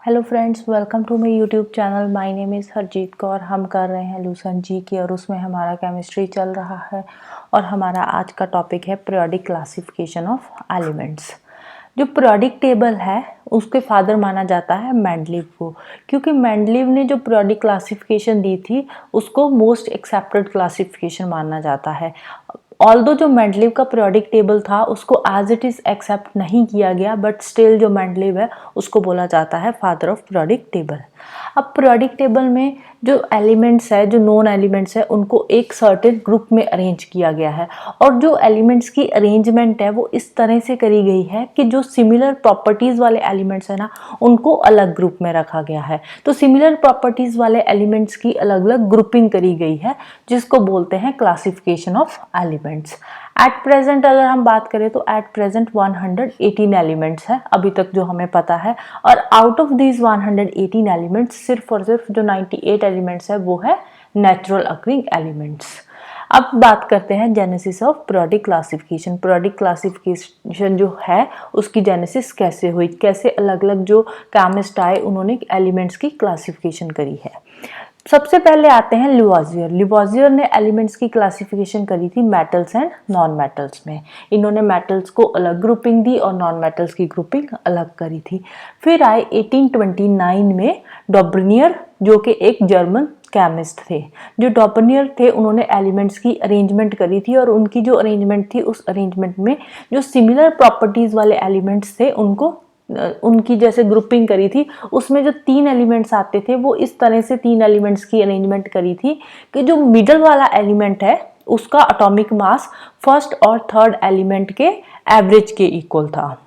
Hello friends, welcome to my YouTube channel. My name is Harjeet Kaur. हम कर रहे हैं लूसन जी की और उसमें हमारा केमिस्ट्री चल रहा है और हमारा आज का टॉपिक है पीरियोडिक क्लासिफिकेशन ऑफ एलिमेंट्स। जो पीरियोडिक टेबल है उसके फादर माना जाता है मेंडलीव को, क्योंकि मेंडलीव ने जो पीरियोडिक क्लासिफिकेशन दी थी उसको मोस्ट एक्सेप्टेड क्लासिफिकेशन माना जाता है। ऑल्दो जो मेंडलीव का पीरियोडिक टेबल था उसको एज इट इज़ एक्सेप्ट नहीं किया गया, बट स्टिल जो मेंडलीव है उसको बोला जाता है फादर ऑफ पीरियोडिक टेबल। अब पीरियोडिक टेबल में जो एलिमेंट्स है, जो नॉन एलिमेंट्स है, उनको एक सर्टेन ग्रुप में अरेंज किया गया है और जो एलिमेंट्स की अरेंजमेंट है वो इस तरह से करी गई है कि जो सिमिलर प्रॉपर्टीज़ वाले एलिमेंट्स है ना उनको अलग ग्रुप में रखा गया है। तो सिमिलर प्रॉपर्टीज़ वाले एलिमेंट्स की अलग अलग ग्रुपिंग करी गई है जिसको बोलते हैं classification of elements. At present अगर हम बात करें तो एट प्रेजेंट 118 एलिमेंट्स है अभी तक जो हमें पता है, और आउट ऑफ दीज 118 एलिमेंट्स सिर्फ और सिर्फ जो 98 एलिमेंट्स है वो है नेचुरल अकरिंग एलिमेंट्स। अब बात करते हैं genesis of periodic classification. Periodic classification जो है उसकी जेनेसिस कैसे हुई, कैसे अलग अलग जो केमिस्ट आए उन्होंने एलिमेंट्स की क्लासिफिकेशन करी है। सबसे पहले आते हैं लिवोजियर। लिवोजियर ने एलिमेंट्स की क्लासिफिकेशन करी थी मेटल्स एंड नॉन मेटल्स में। इन्होंने मेटल्स को अलग ग्रुपिंग दी और नॉन मेटल्स की ग्रुपिंग अलग करी थी। फिर आए 1829 में डॉबर्नियर, जो कि एक जर्मन केमिस्ट थे। जो डॉबर्नियर थे उन्होंने एलिमेंट्स की अरेंजमेंट करी थी और उनकी जो अरेंजमेंट थी उस अरेंजमेंट में जो सिमिलर प्रॉपर्टीज वाले एलिमेंट्स थे उनको उनकी जैसे ग्रुपिंग करी थी। उसमें जो 3 एलिमेंट्स आते थे वो इस तरह से 3 एलिमेंट्स की अरेंजमेंट करी थी कि जो मिडल वाला एलिमेंट है उसका एटॉमिक मास फर्स्ट और थर्ड एलिमेंट के एवरेज के इक्वल था।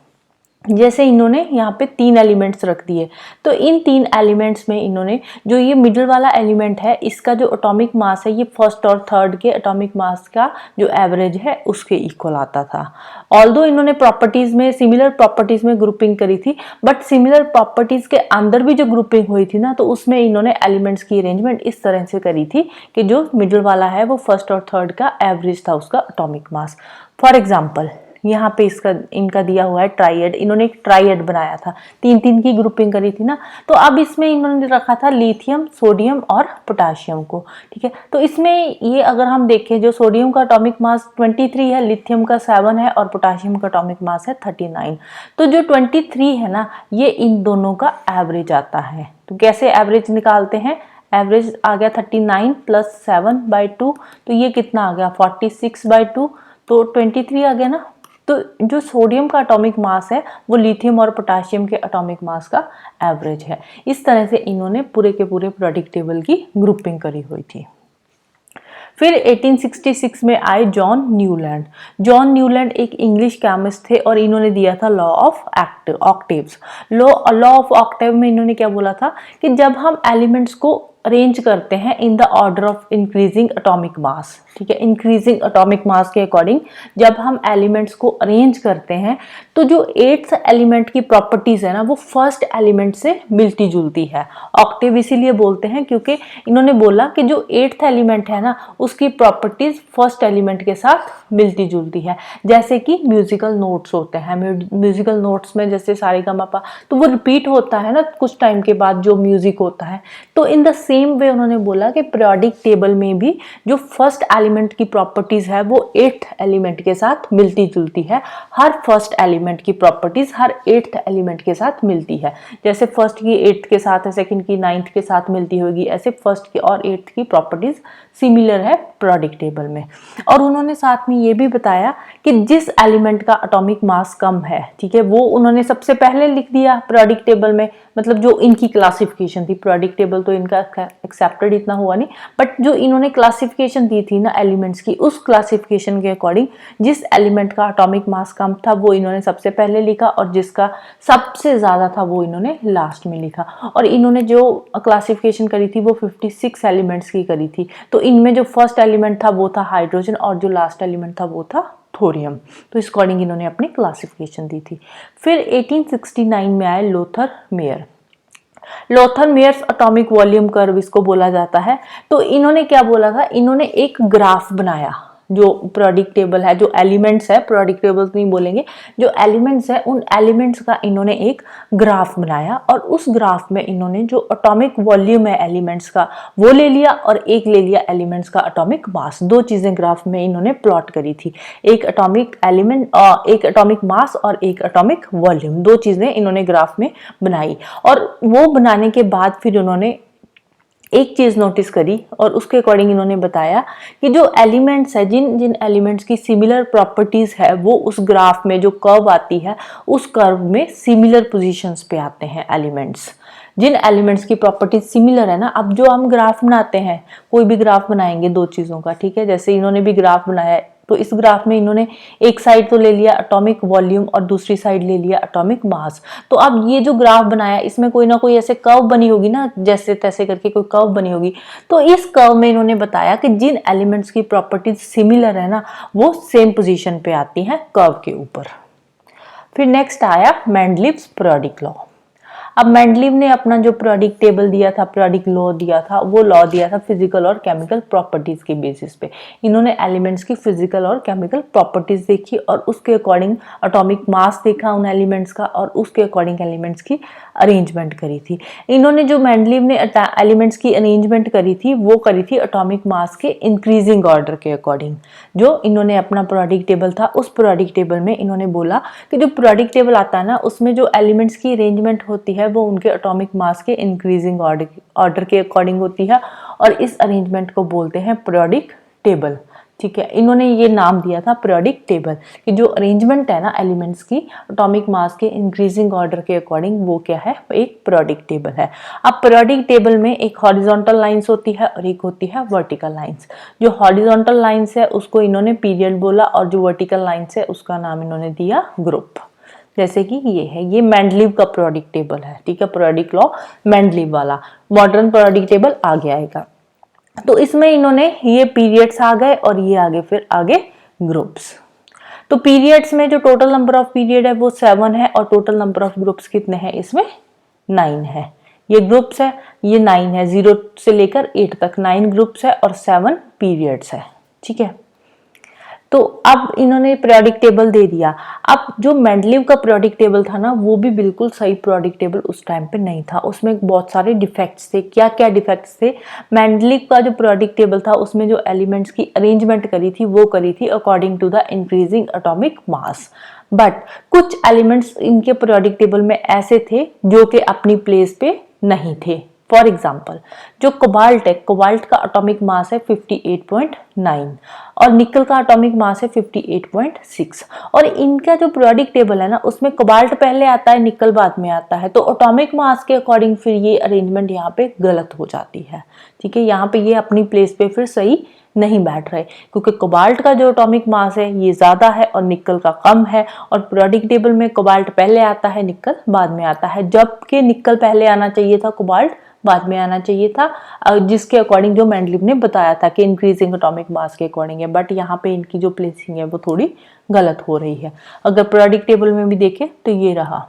जैसे इन्होंने यहाँ पे 3 एलिमेंट्स रख दिए, तो इन 3 एलिमेंट्स में इन्होंने जो ये मिडिल वाला एलिमेंट है इसका जो एटॉमिक मास है ये फर्स्ट और थर्ड के एटॉमिक मास का जो एवरेज है उसके इक्वल आता था। ऑल्दो इन्होंने प्रॉपर्टीज में सिमिलर प्रॉपर्टीज में ग्रुपिंग करी थी, बट सिमिलर प्रॉपर्टीज के अंदर भी जो ग्रुपिंग हुई थी ना तो उसमें इन्होंने एलिमेंट्स की अरेंजमेंट इस तरह से करी थी कि जो मिडिल वाला है वो फर्स्ट और थर्ड का एवरेज था उसका एटॉमिक मास। फॉर एग्जाम्पल यहाँ पे इनका दिया हुआ है ट्राइएड। इन्होंने एक ट्राइएड बनाया था, 3 की ग्रुपिंग करी थी ना, तो अब इसमें इन्होंने रखा था लिथियम, सोडियम और पोटाशियम को। ठीक है, तो इसमें ये अगर हम देखें जो सोडियम का एटॉमिक मास 23 है, लिथियम का 7 है और पोटाशियम का एटॉमिक मास है 39। तो जो 23 है ना ये इन दोनों का एवरेज आता है। तो कैसे एवरेज निकालते हैं? एवरेज आ गया 39 प्लस 7/2, तो ये कितना आ गया 46/2, तो 23 आ गया ना। तो जो सोडियम का एटॉमिक मास है वो लिथियम और पोटाशियम के एटॉमिक मास का एवरेज है। इस तरह से इन्होंने पूरे के पूरे पीरियोडिक टेबल की ग्रुपिंग करी हुई थी। फिर 1866 में आए जॉन न्यूलैंड। जॉन न्यूलैंड एक इंग्लिश केमिस्ट थे और इन्होंने दिया था law of octaves. Law of Octave में इन्होंने क्या बोला था कि जब हम एलिमेंट्स को अरेंज करते हैं in the order of increasing atomic मास, ठीक है, इंक्रीजिंग एटॉमिक मास के अकॉर्डिंग जब हम एलिमेंट्स को अरेंज करते हैं तो जो 8th एलिमेंट की प्रॉपर्टीज है ना वो फर्स्ट एलिमेंट से मिलती जुलती है। ऑक्टेव इसीलिए बोलते हैं क्योंकि इन्होंने बोला कि जो 8th एलिमेंट है ना उसकी प्रॉपर्टीज फर्स्ट एलिमेंट के साथ मिलती जुलती है। जैसे कि म्यूजिकल नोट्स होते हैं, म्यूजिकल नोट्स में जैसे सारेगामापा तो वो रिपीट होता है ना कुछ टाइम के बाद जो म्यूजिक होता है। तो इन द सेम वे उन्होंने बोला कि पीरियोडिक टेबल में भी जो फर्स्ट एलिमेंट की प्रॉपर्टीज है वो 8th एलिमेंट के साथ मिलती जुलती है। हर फर्स्ट एलिमेंट की प्रॉपर्टीज हर 8th एलिमेंट के साथ मिलती है। जैसे फर्स्ट की 8th के साथ है, सेकंड की 9th के साथ मिलती होगी, ऐसे फर्स्ट की और 8th की प्रॉपर्टीज सिमिलर है पीरियोडिक टेबल में। और उन्होंने साथ में ये भी बताया कि जिस एलिमेंट का एटॉमिक मास कम है, ठीक है, वो उन्होंने सबसे पहले लिख दिया पीरियोडिक टेबल में। मतलब जो इनकी क्लासिफिकेशन थी, पीरियोडिक टेबल तो इनका एक्सेप्टेड इतना हुआ नहीं, बट जो इन्होंने क्लासिफिकेशन दी थी ना एलिमेंट्स की, उस क्लासिफिकेशन के अकॉर्डिंग जिस एलिमेंट का एटॉमिक मास कम था वो इन्होंने सबसे पहले लिखा और जिसका सबसे ज्यादा था वो इन्होंने लास्ट में लिखा। और इन्होंने जो क्लासिफिकेशन करी थी वो 56 एलिमेंट्स की करी थी। तो इनमें जो फर्स्ट एलिमेंट था वो था हाइड्रोजन और जो लास्ट एलिमेंट था वो था थोरियम। तो इस अकॉर्डिंग इन्होंने अपनी क्लासिफिकेशन दी थी। फिर 1869 में आए Lothar Meyer. Lothar Meyer's atomic volume curve इसको बोला जाता है। तो इन्होंने क्या बोला था, इन्होंने एक ग्राफ बनाया जो पीरियोडिक टेबल है, जो एलिमेंट्स है, पीरियोडिक टेबल नहीं बोलेंगे, जो एलिमेंट्स है उन एलिमेंट्स का इन्होंने एक ग्राफ बनाया और उस ग्राफ में इन्होंने जो एटॉमिक वॉल्यूम है एलिमेंट्स का वो ले लिया और एक ले लिया एलिमेंट्स का एटॉमिक मास। दो चीजें ग्राफ में इन्होंने प्लॉट करी थी, एक एटॉमिक एलिमेंट, एक एटॉमिक मास और एक एटॉमिक वॉल्यूम, दो चीजें इन्होंने ग्राफ में बनाई। और वो बनाने के बाद फिर उन्होंने एक चीज नोटिस करी और उसके अकॉर्डिंग इन्होंने बताया कि जो एलिमेंट्स है, जिन जिन एलिमेंट्स की सिमिलर प्रॉपर्टीज है वो उस ग्राफ में जो कर्व आती है उस कर्व में सिमिलर पोजीशंस पे आते हैं एलिमेंट्स। जिन एलिमेंट्स की प्रॉपर्टीज सिमिलर है ना, अब जो हम ग्राफ बनाते हैं, कोई भी ग्राफ बनाएंगे दो चीजों का, ठीक है, जैसे इन्होंने भी ग्राफ बनाया तो इस ग्राफ में इन्होंने एक साइड तो ले लिया एटॉमिक वॉल्यूम और दूसरी साइड ले लिया एटॉमिक मास। तो अब ये जो ग्राफ बनाया इसमें कोई ना कोई ऐसे कर्व बनी होगी ना, जैसे तैसे करके कोई कर्व बनी होगी। तो इस कर्व में इन्होंने बताया कि जिन एलिमेंट्स की प्रॉपर्टीज सिमिलर है ना वो सेम पोजीशन पे आती हैं कर्व के ऊपर। फिर नेक्स्ट आया मेंडलीव्स पीरियोडिक लॉ। अब मेंडलीव ने अपना जो पीरियोडिक टेबल दिया था, पीरियोडिक लॉ दिया था, वो लॉ दिया था फिजिकल और केमिकल प्रॉपर्टीज के बेसिस पे। इन्होंने एलिमेंट्स की फिजिकल और केमिकल प्रॉपर्टीज देखी और उसके अकॉर्डिंग एटॉमिक मास देखा उन एलिमेंट्स का और उसके अकॉर्डिंग एलिमेंट्स की अरेंजमेंट करी थी। इन्होंने जो मेंडलीव ने एलिमेंट्स की अरेंजमेंट करी थी वो करी थी एटॉमिक मास के इंक्रीजिंग ऑर्डर के अकॉर्डिंग। जो इन्होंने अपना पीरियोडिक टेबल था उस पीरियोडिक टेबल में इन्होंने बोला कि जो पीरियोडिक टेबल आता है ना उसमें जो एलिमेंट्स की अरेंजमेंट होती है वो उनके एटॉमिक मास के इंक्रीजिंग ऑर्डर के अकॉर्डिंग होती है और इस अरेंजमेंट को बोलते हैं पीरियोडिक टेबल। ठीक है, इन्होंने ये नाम दिया था पीरियोडिक टेबल कि जो अरेंजमेंट है ना एलिमेंट्स की एटॉमिक मास के इंक्रीजिंग ऑर्डर के अकॉर्डिंग वो क्या है, एक पीरियोडिक टेबल है। अब पीरियोडिक टेबल में एक हॉरिजॉन्टल लाइंस होती है और एक होती है वर्टिकल लाइंस। जो हॉरिजॉन्टल लाइंस है उसको इन्होंने पीरियड बोला और जो वर्टिकल लाइंस है उसका नाम इन्होंने दिया ग्रुप। जैसे कि ये है, ये मेंडलीव का पीरियोडिक टेबल है, ठीक है, पीरियोडिक लॉ मेंडलीव वाला। मॉडर्न पीरियोडिक टेबल आगे आएगा। तो इसमें इन्होंने ये पीरियड्स आ गए और ये आगे फिर आगे ग्रुप्स। तो पीरियड्स में जो टोटल नंबर ऑफ पीरियड है वो 7 है और टोटल नंबर ऑफ ग्रुप्स कितने हैं इसमें 9 है। ये ग्रुप्स है, ये 9 है, 0 से लेकर 8 तक 9 ग्रुप्स है और 7 पीरियड्स है। ठीक है, तो अब इन्होंने पीरियोडिक टेबल दे दिया। अब जो मेंडलीव का पीरियोडिक टेबल था ना वो भी बिल्कुल सही पीरियोडिक टेबल उस टाइम पे नहीं था, उसमें बहुत सारे डिफेक्ट्स थे। क्या क्या डिफेक्ट्स थे? मेंडलीव का जो पीरियोडिक टेबल था उसमें जो एलिमेंट्स की अरेंजमेंट करी थी वो करी थी according to the increasing atomic mass, but कुछ एलिमेंट्स इनके पीरियोडिक टेबल में ऐसे थे जो कि अपनी प्लेस पे नहीं थे। फॉर एग्जाम्पल जो कोबाल्ट है, कोबाल्ट का एटॉमिक मास है 58.9 और निकल का एटॉमिक मास है 58.6 और इनका जो पीरियोडिक टेबल है ना उसमें कोबाल्ट पहले आता है, निकल बाद में आता है। तो एटॉमिक मास के अकॉर्डिंग फिर ये अरेंजमेंट यहाँ पे गलत हो जाती है। ठीक है, यहाँ पे ये अपनी प्लेस पे फिर सही नहीं बैठ रहे क्योंकि कोबाल्ट का जो एटॉमिक मास है ये ज्यादा है और निकल का कम है और पीरियोडिक टेबल में कोबाल्ट पहले आता है, निकल बाद में आता है, जबकि निकल पहले आना चाहिए था, कोबाल्ट बाद में आना चाहिए था, जिसके अकॉर्डिंग जो मेंडलीव ने बताया था कि इंक्रीजिंग एटॉमिक मास के अकॉर्डिंग है। बट यहाँ पे इनकी जो प्लेसिंग है वो थोड़ी गलत हो रही है। अगर पीरियोडिक टेबल में भी देखें तो ये रहा,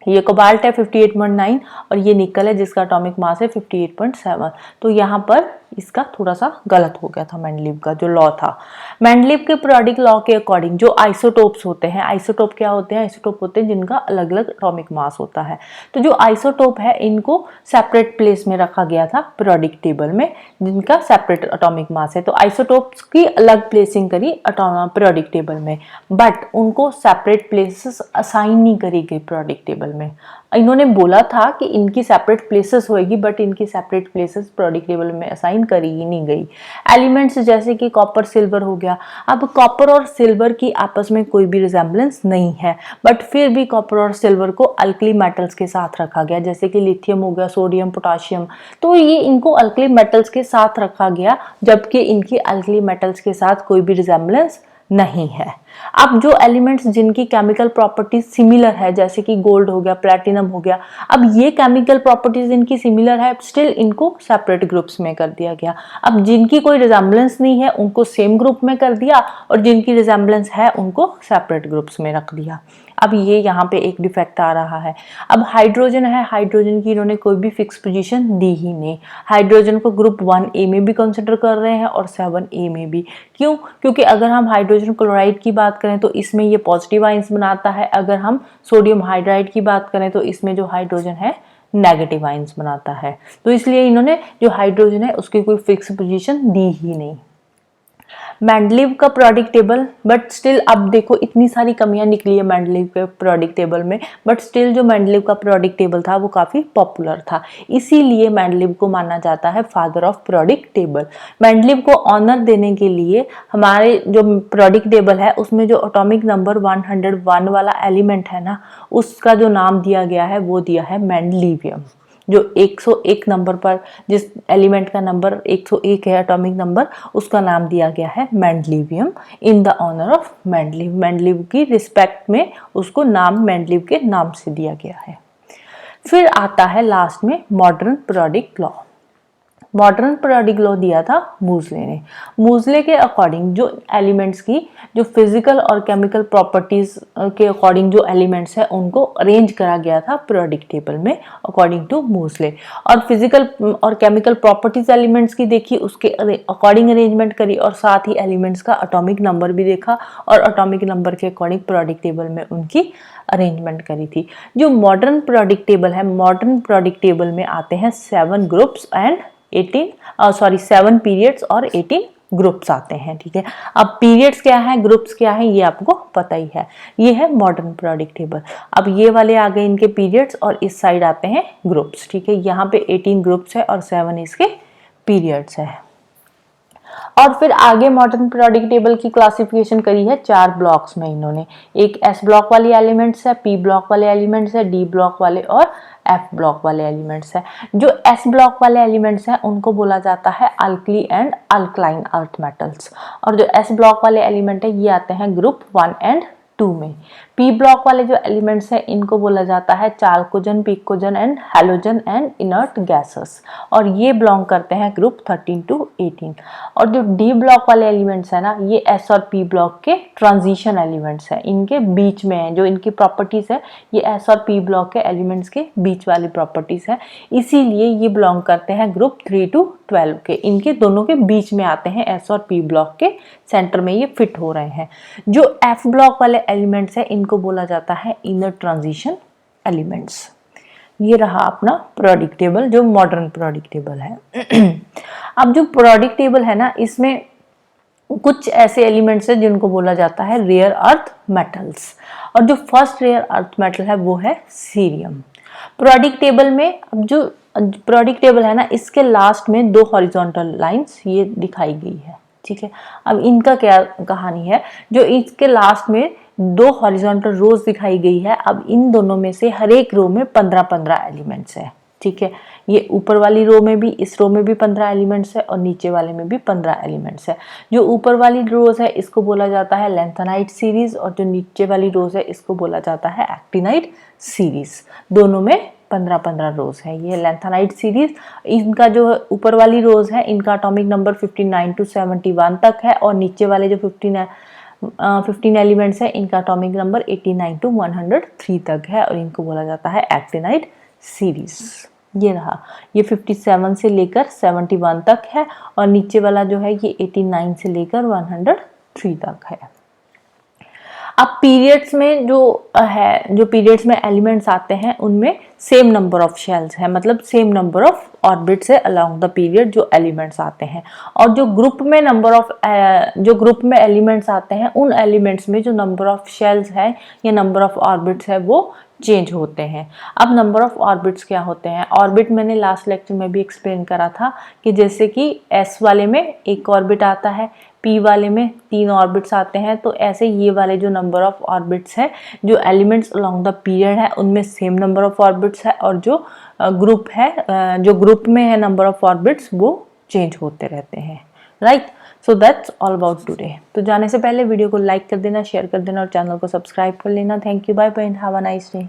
ये कोबाल्ट है 58.9 और ये निकल है जिसका एटॉमिक मास है 58.7। तो यहाँ पर इसका थोड़ा सा गलत हो गया था मेंडलीव का जो लॉ था। मेंडलीव के पीरियोडिक लॉ के अकॉर्डिंग जो आइसोटोप्स होते हैं, आइसोटोप क्या होते हैं? आइसोटोप होते हैं जिनका अलग अलग एटॉमिक मास होता है। तो जो आइसोटोप है इनको सेपरेट प्लेस में रखा गया था पीरियोडिक टेबल में, जिनका सेपरेट एटॉमिक मास है। तो आइसोटोप्स की अलग प्लेसिंग करी पीरियोडिक टेबल में, बट उनको सेपरेट प्लेसेस असाइन नहीं करी गई पीरियोडिक टेबल में। इन्होंने बोला था कि इनकी सेपरेट प्लेसेस होगी बट इनकी सेपरेट प्लेसेस पीरियोडिक टेबल में असाइन करी ही नहीं गई। एलिमेंट्स जैसे कि कॉपर सिल्वर हो गया, अब कॉपर और सिल्वर की आपस में कोई भी रिजेम्बलेंस नहीं है बट फिर भी कॉपर और सिल्वर को अल्कली मेटल्स के साथ रखा गया, जैसे कि लिथियम हो गया, सोडियम, पोटाशियम। तो ये इनको अल्कली मेटल्स के साथ रखा गया जबकि इनकी अल्कली मेटल्स के साथ कोई भी रिजेम्बलेंस नहीं है। अब जो एलिमेंट्स जिनकी केमिकल प्रॉपर्टीज सिमिलर है जैसे कि गोल्ड हो गया, प्लैटिनम हो गया, अब ये केमिकल प्रॉपर्टीज इनकी सिमिलर है, स्टिल इनको सेपरेट ग्रुप्स में कर दिया गया। अब जिनकी कोई रिजेम्बलेंस नहीं है उनको सेम ग्रुप में कर दिया और जिनकी रिजेम्बलेंस है उनको सेपरेट ग्रुप्स में रख दिया। अब ये यहाँ पे एक डिफेक्ट आ रहा है। अब हाइड्रोजन है, हाइड्रोजन की इन्होंने कोई भी फिक्स पोजीशन दी ही नहीं। हाइड्रोजन को ग्रुप 1A में भी कंसिडर कर रहे हैं और 7A में भी। क्यों? क्योंकि अगर हम हाइड्रोजन क्लोराइड की बात करें तो इसमें ये पॉजिटिव आयंस बनाता है, अगर हम सोडियम हाइड्राइड की बात करें तो इसमें जो हाइड्रोजन है नेगेटिव आयंस बनाता है। तो इसलिए इन्होंने जो हाइड्रोजन है उसकी कोई फिक्स पोजीशन दी ही नहीं। मेंडलीव का प्रोडिक टेबल, बट स्टिल अब देखो इतनी सारी कमियां निकली है मेंडलीव के प्रोडिक टेबल में, बट स्टिल जो मेंडलीव का प्रोडिक टेबल था वो काफी पॉपुलर था, इसीलिए मेंडलीव को माना जाता है फादर ऑफ प्रोडिक टेबल। मेंडलीव को ऑनर देने के लिए हमारे जो प्रोडिक टेबल है उसमें जो एटॉमिक नंबर 101 वाला एलिमेंट है ना, उसका जो नाम दिया गया है वो दिया है मेंडलीवियम। जो 101 नंबर पर जिस एलिमेंट का नंबर 101 है एटॉमिक नंबर, उसका नाम दिया गया है mendelevium in the honour of Mendeleev. Mendeleev की रिस्पेक्ट में उसको नाम मेंडलीव के नाम से दिया गया है। फिर आता है लास्ट में modern periodic law. Modern periodic law दिया था मूजले ने। मूजले के अकॉर्डिंग जो एलिमेंट्स की जो फिजिकल और केमिकल प्रॉपर्टीज के अकॉर्डिंग जो एलिमेंट्स है उनको अरेंज करा गया था पीरियोडिक टेबल में अकॉर्डिंग टू मूजले। और फिजिकल और केमिकल प्रॉपर्टीज एलिमेंट्स की देखी, उसके अकॉर्डिंग अरेंजमेंट करी और साथ ही एलिमेंट्स का एटॉमिक नंबर भी देखा और एटॉमिक नंबर के अकॉर्डिंग पीरियोडिक टेबल में उनकी अरेंजमेंट करी थी। जो मॉडर्न पीरियोडिक टेबल है, मॉडर्न पीरियोडिक टेबल में आते हैं 7 ग्रुप्स एंड 7 पीरियड्स और 18 ग्रुप्स आते हैं। ठीक है, अब पीरियड्स क्या है, ग्रुप्स क्या है, ये आपको पता ही है। ये है मॉडर्न पीरियोडिक टेबल। अब ये वाले आ गए इनके पीरियड्स और इस साइड आते हैं ग्रुप्स। ठीक है, यहाँ पे 18 ग्रुप्स है और 7 इसके पीरियड्स है। और फिर आगे मॉडर्न पीरियोडिक टेबल की क्लासिफिकेशन करी है 4 ब्लॉक्स में इन्होंने। एक S ब्लॉक वाली एलिमेंट्स है, P ब्लॉक वाले एलिमेंट्स है, D ब्लॉक वाले और F ब्लॉक वाले एलिमेंट्स है। जो S ब्लॉक वाले एलिमेंट्स हैं उनको बोला जाता है alkali and alkaline earth metals, और जो S ब्लॉक वाले एलिमेंट है ये आते हैं ग्रुप 1 एंड 2 में। P ब्लॉक वाले जो एलिमेंट्स हैं इनको बोला जाता है chalcogen, pnicogen and halogen and inert gases, और ये बिलोंग करते हैं ग्रुप 13 to 18। और जो D ब्लॉक वाले एलिमेंट्स है ना, ये S और P ब्लॉक के ट्रांजिशन एलिमेंट्स हैं, इनके बीच में है। जो इनकी प्रॉपर्टीज है ये S और P ब्लॉक के एलिमेंट्स के बीच वाली प्रॉपर्टीज है, इसीलिए ये बिलोंग करते हैं ग्रुप 3 to 12 के। इनके दोनों के बीच में आते हैं, S और P ब्लॉक के सेंटर में ये फिट हो रहे हैं। जो F ब्लॉक वाले एलिमेंट्स है इनको बोला जाता है इनर ट्रांजिशन एलिमेंट्स। ये रहा अपना पीरियोडिक टेबल जो मॉडर्न पीरियोडिक टेबल है। अब जो पीरियोडिक टेबल है ना, इसमें कुछ ऐसे एलिमेंट्स है जिनको बोला जाता है रेयर अर्थ मेटल्स, और जो फर्स्ट रेयर अर्थ मेटल है वो है सीरियम। पीरियोडिक टेबल में अब जो पीरियोडिक टेबल है ना, इसके लास्ट में 2 हॉरिजॉन्टल लाइंस ये दिखाई गई है। ठीक है, अब इनका क्या कहानी है, जो इसके लास्ट में 2 हॉरिजॉन्टल रोज दिखाई गई है। अब इन दोनों में से हर एक रो में 15-15 एलिमेंट्स है। ठीक है, ये ऊपर वाली रो में भी, इस रो में भी 15 एलिमेंट्स है और नीचे वाले में भी 15 एलिमेंट्स है। जो ऊपर वाली रोज है इसको बोला जाता है लैंथेनाइट सीरीज, और जो नीचे वाली रोज है इसको बोला जाता है एक्टिनाइट सीरीज। दोनों में 15-15 रोज है। ये लैंथेनाइट सीरीज, इनका जो ऊपर वाली रोज है इनका एटॉमिक नंबर 59 to 71 तक है, और नीचे वाले जो 15 एलिमेंट्स है इनका एटॉमिक नंबर 89 to 103 तक है, और इनको बोला जाता है एक्टिनाइट सीरीज। ये रहा, ये 57 से लेकर 71 तक है, और नीचे वाला जो है ये 89 से लेकर 103 तक है। अब पीरियड्स में जो है, जो पीरियड्स में एलिमेंट्स आते हैं उनमें सेम नंबर ऑफ शेल्स है, मतलब सेम नंबर ऑफ ऑर्बिट्स है अलोंग द पीरियड जो एलिमेंट्स आते हैं। और जो ग्रुप में एलिमेंट्स आते हैं उन एलिमेंट्स में जो नंबर ऑफ शेल्स है या नंबर ऑफ ऑर्बिट्स है वो चेंज होते हैं। अब नंबर ऑफ ऑर्बिट्स क्या होते हैं, ऑर्बिट मैंने लास्ट लेक्चर में भी एक्सप्लेन करा था कि जैसे कि S वाले में एक ऑर्बिट आता है, P वाले में 3 ऑर्बिट्स आते हैं, तो ऐसे ये वाले जो नंबर ऑफ ऑर्बिट्स है जो एलिमेंट्स अलोंग द पीरियड है उनमें सेम नंबर ऑफ ऑर्बिट्स है, और जो ग्रुप है, जो ग्रुप में है नंबर ऑफ ऑर्बिट्स वो चेंज होते रहते हैं। Right, so that's all about today. तो जाने से पहले वीडियो को लाइक कर देना, शेयर कर देना और चैनल को सब्सक्राइब कर लेना। Thank you, bye bye and have a nice day.